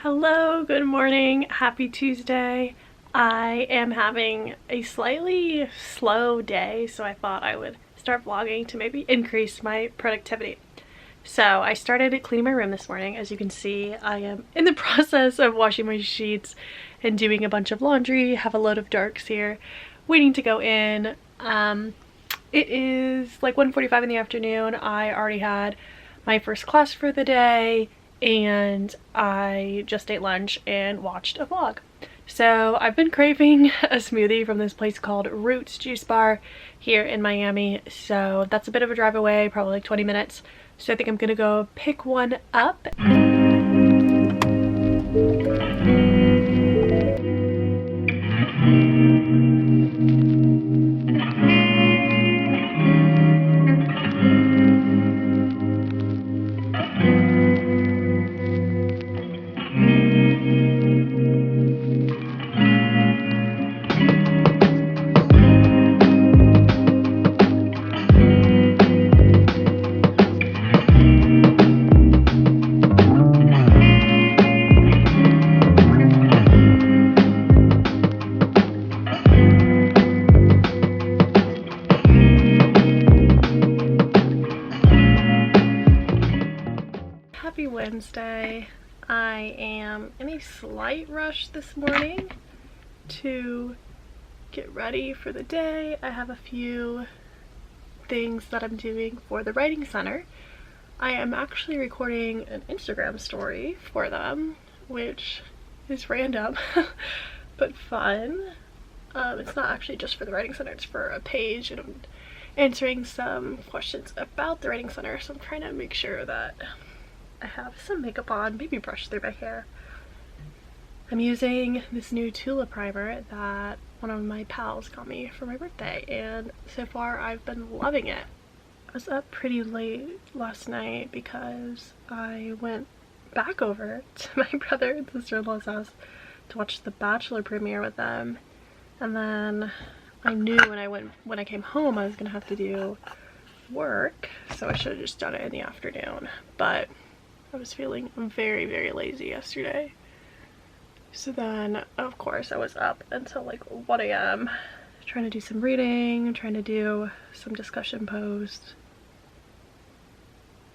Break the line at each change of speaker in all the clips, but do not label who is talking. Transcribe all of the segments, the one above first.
Hello, good morning, happy Tuesday. I am having a slightly slow day, so I thought I would start vlogging to maybe increase my productivity. So I started cleaning my room this morning. As you can see, I am in the process of washing my sheets and doing a bunch of laundry. Have a load of darks here waiting to go in. It is like 1:45 in the afternoon. I already had my first class for the day and I just ate lunch and watched a vlog. So I've been craving a smoothie from this place called Roots Juice Bar here in Miami. So that's a bit of a drive away, probably like 20 minutes. So I think I'm gonna go pick one up. Happy Wednesday. I am in a slight rush this morning to get ready for the day. I have a few things that I'm doing for the writing center. I am actually recording an Instagram story for them, which is random but fun. It's not actually just for the writing center, it's for a page, and I'm answering some questions about the writing center, so I'm trying to make sure that I have some makeup on, maybe brush through my hair. I'm using this new Tula primer that one of my pals got me for my birthday, and so far I've been loving it. I was up pretty late last night because I went back over to my brother and sister-in-law's house to watch the Bachelor premiere with them, and then I knew when I came home I was gonna have to do work, so I should have just done it in the afternoon, but I was feeling very lazy yesterday. So then, of course, I was up until like 1 a.m. trying to do some reading, trying to do some discussion posts.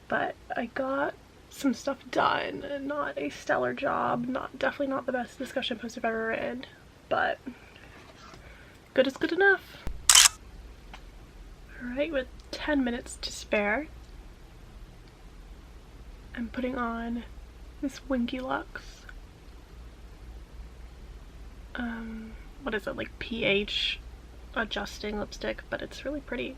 But I got some stuff done. Not a stellar job, definitely not the best discussion post I've ever written, but good is good enough. Alright, with 10 minutes to spare, I'm putting on this Winky Lux, what is it, like pH adjusting lipstick, but it's really pretty.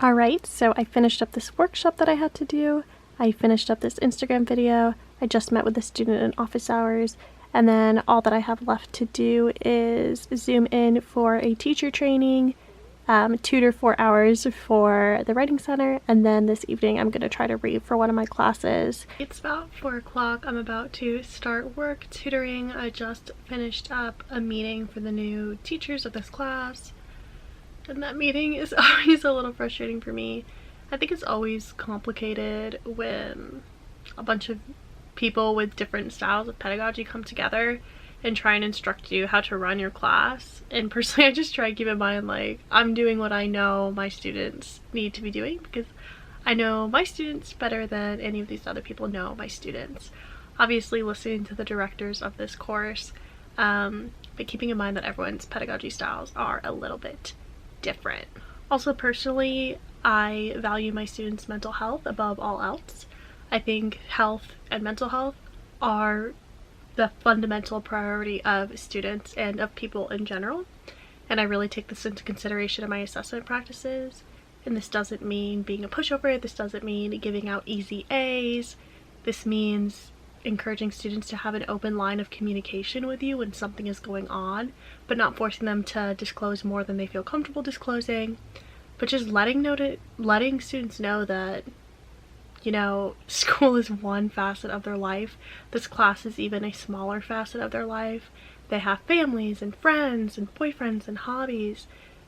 Alright, so I finished up this workshop that I had to do. I finished up this Instagram video. I just met with a student in office hours. And then all that I have left to do is zoom in for a teacher training, tutor 4 hours for the writing center, and then this evening I'm going to try to read for one of my classes. It's about 4 o'clock. I'm about to start work tutoring. I just finished up a meeting for the new teachers of this class, and that meeting is always a little frustrating for me. I think it's always complicated when a bunch of people with different styles of pedagogy come together and try and instruct you how to run your class. And personally, I just try to keep in mind, like, I'm doing what I know my students need to be doing, because I know my students better than any of these other people know my students. Obviously listening to the directors of this course, but keeping in mind that everyone's pedagogy styles are a little bit different. Also, personally, I value my students' mental health above all else. I think health and mental health are the fundamental priority of students and of people in general, and I really take this into consideration in my assessment practices. And this doesn't mean being a pushover, this doesn't mean giving out easy A's, this means encouraging students to have an open line of communication with you when something is going on, but not forcing them to disclose more than they feel comfortable disclosing, but just letting students know that, you know, school is one facet of their life. This class is even a smaller facet of their life. They have families and friends and boyfriends and hobbies,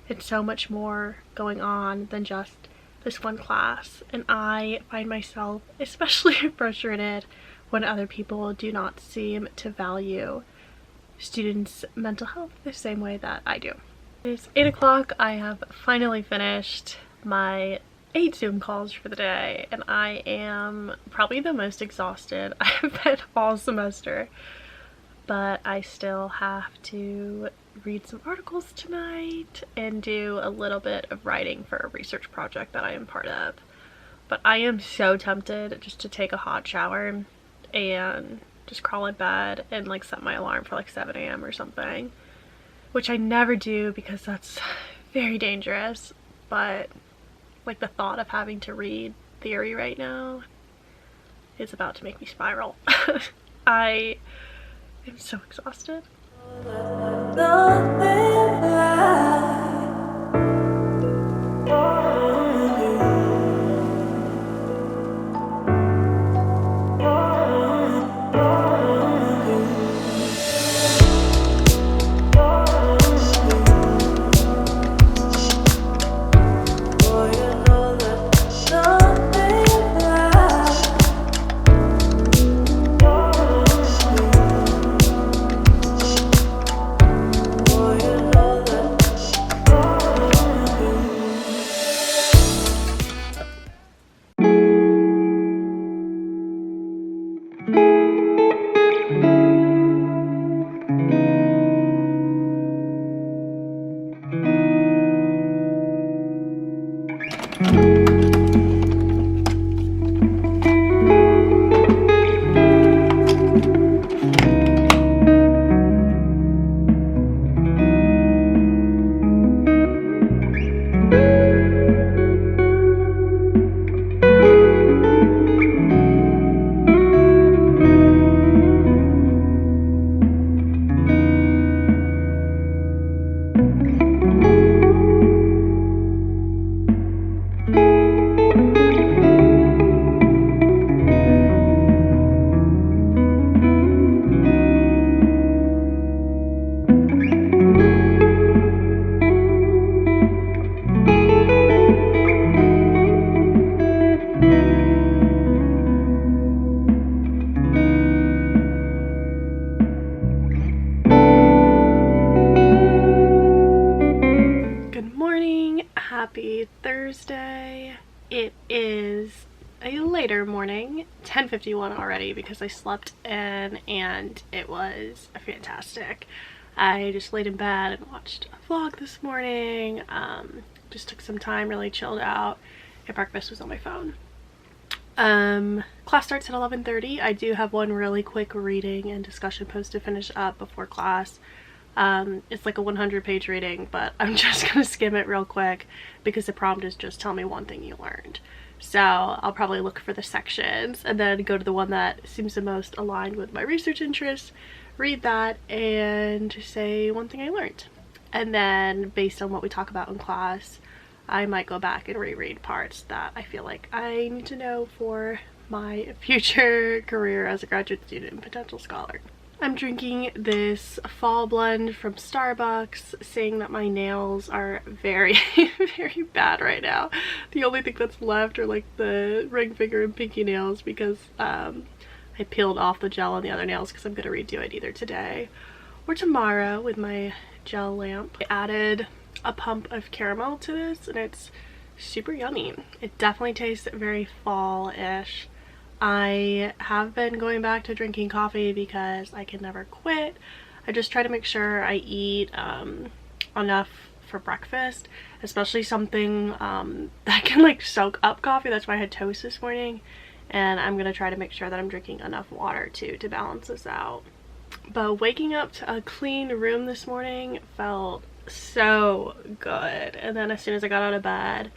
It's so much more going on than just this one class, and I find myself especially frustrated when other people do not seem to value students' mental health the same way that I do. It's 8 o'clock. I have finally finished my 8 Zoom calls for the day, and I am probably the most exhausted I have been all semester, but I still have to read some articles tonight and do a little bit of writing for a research project that I am part of. But I am so tempted just to take a hot shower and just crawl in bed and like set my alarm for like 7 a.m. or something, which I never do because that's very dangerous. But like the thought of having to read theory right now is about to make me spiral. I am so exhausted. Happy Thursday. It is a later morning, 10:51 already, because I slept in and it was fantastic. I just laid in bed and watched a vlog this morning, just took some time, really chilled out, and breakfast was on my phone. Class starts at 11:30. I do have one really quick reading and discussion post to finish up before class. It's like a 100-page reading, but I'm just gonna skim it real quick because the prompt is just tell me one thing you learned. So I'll probably look for the sections and then go to the one that seems the most aligned with my research interests, read that, and say one thing I learned. And then based on what we talk about in class, I might go back and reread parts that I feel like I need to know for my future career as a graduate student and potential scholar. I'm drinking this fall blend from Starbucks, saying that my nails are very, very bad right now. The only thing that's left are like the ring finger and pinky nails because I peeled off the gel on the other nails because I'm going to redo it either today or tomorrow with my gel lamp. I added a pump of caramel to this and it's super yummy. It definitely tastes very fall-ish. I have been going back to drinking coffee because I can never quit. I just try to make sure I eat enough for breakfast, especially something that can like soak up coffee. That's why I had toast this morning, and I'm gonna try to make sure that I'm drinking enough water too to balance this out. But waking up to a clean room this morning felt so good, and then as soon as I got out of bed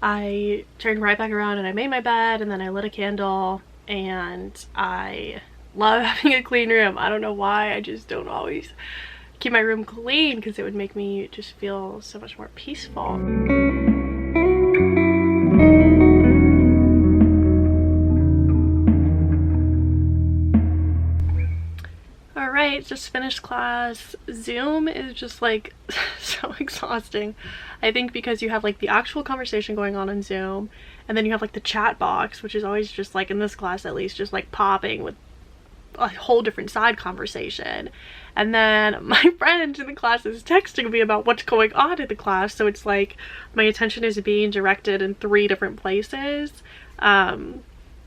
I turned right back around and I made my bed, and then I lit a candle, and I love having a clean room. I don't know why, I just don't always keep my room clean because it would make me just feel so much more peaceful. Alright, night, just finished class. Zoom is just like so exhausting. I think because you have like the actual conversation going on in Zoom, and then you have like the chat box, which is always just like, in this class at least, just like popping with a whole different side conversation. And then my friend in the class is texting me about what's going on in the class, so it's like my attention is being directed in 3 different places.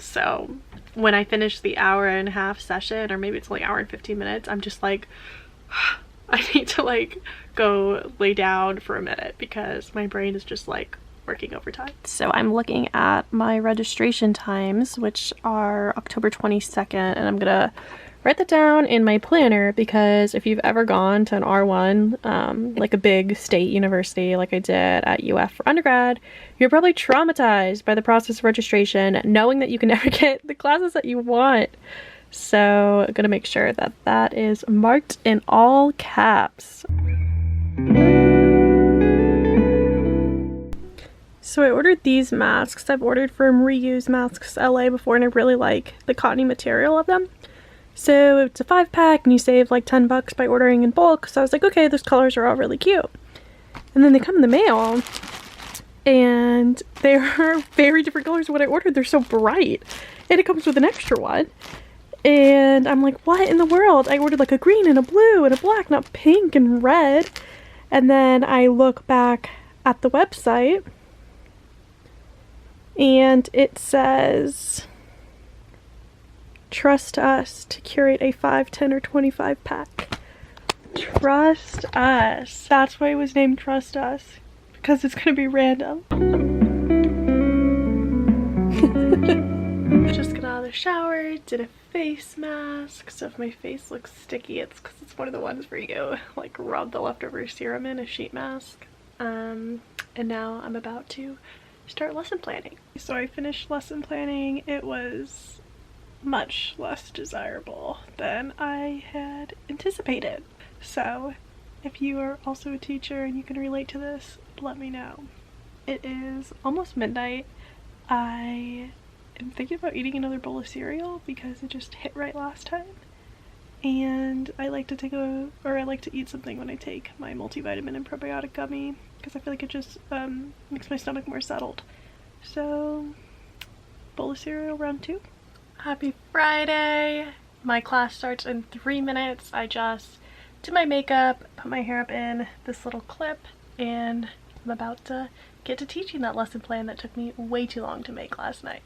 So when I finish the hour-and-a-half session, or maybe it's only hour and 15 minutes, I'm just like, I need to like go lay down for a minute because my brain is just like working overtime. So I'm looking at my registration times, which are October 22nd, and I'm gonna write that down in my planner, because if you've ever gone to an R1, like a big state university like I did at UF for undergrad, you're probably traumatized by the process of registration, knowing that you can never get the classes that you want. So I'm gonna make sure that that is marked in all caps. So I ordered these masks. I've ordered from Reuse Masks LA before, and I really like the cottony material of them. So it's a 5-pack and you save like 10 bucks by ordering in bulk. So I was like, okay, those colors are all really cute. And then they come in the mail and they are very different colors than what I ordered. They're so bright. And it comes with an extra one. And I'm like, what in the world? I ordered like a green and a blue and a black, not pink and red. And then I look back at the website and it says, trust us to curate a 5, 10, or 25 pack. Trust us. That's why it was named Trust Us, because it's gonna be random. Just got out of the shower, did a face mask. So if my face looks sticky, it's because it's one of the ones where you like rub the leftover serum in a sheet mask. And now I'm about to start lesson planning. So I finished lesson planning. It was much less desirable than I had anticipated. So if you are also a teacher and you can relate to this, let me know. It is almost midnight. I am thinking about eating another bowl of cereal because it just hit right last time. And I like to eat something when I take my multivitamin and probiotic gummy, because I feel like it just makes my stomach more settled. So bowl of cereal, round 2. Happy Friday! My class starts in 3 minutes. I just did my makeup, put my hair up in this little clip, and I'm about to get to teaching that lesson plan that took me way too long to make last night.